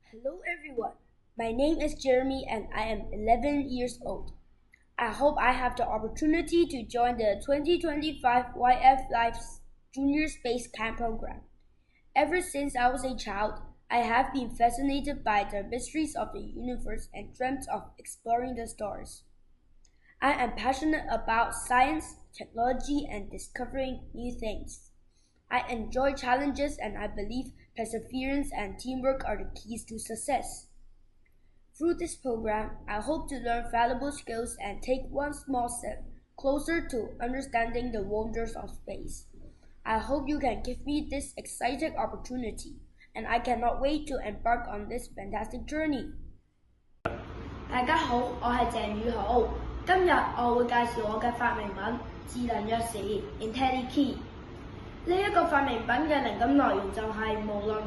Hello everyone, my name is Jeremy and I am 11 years old. I hope I have the opportunity to join the 2025 YF Life's Junior Space Camp program. Ever since I was a child, I have been fascinated by the mysteries of the universe and dreamt of exploring the stars. I am passionate about science, technology, and discovering new things. I enjoy challenges and I believe perseverance and teamwork are the keys to success. Through this program, I hope to learn valuable skills and take one small step closer to understanding the wonders of space. I hope you can give me this exciting opportunity, and I cannot wait to embark on this fantastic journey. 大家好，我係鄭宇豪。今日我會介紹我嘅發明品智能鑰匙 IntelliKey。呢一個發明品嘅靈感來源就係無論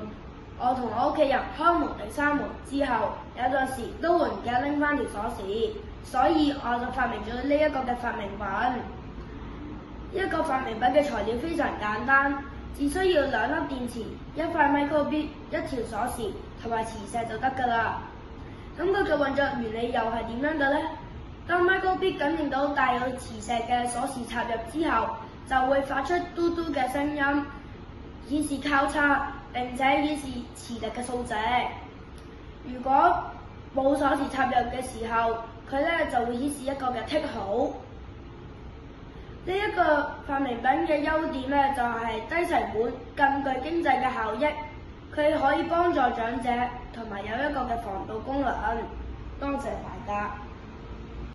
我同我屋企人開門定閂門之後，有陣時都會唔記得拎翻條鎖匙，所以我就發明咗呢一個嘅發明品。一個發明品嘅材料非常簡單，只需要2粒電池、一塊 micro:bit、一條鎖匙同埋磁石就得㗎啦。咁佢嘅運作原理又係點樣嘅呢？當 micro:bit 感應到帶有磁石嘅鎖匙插入之後，就會發出嘟嘟嘅聲音，顯示交叉並且顯示磁力嘅數值。如果冇鎖匙插入嘅時候，佢就會顯示一個嘅剔號。呢一個發明品嘅優點就係低成本、更具經濟嘅效益。佢可以幫助長者，同埋有一個嘅防盜功能。多謝大家。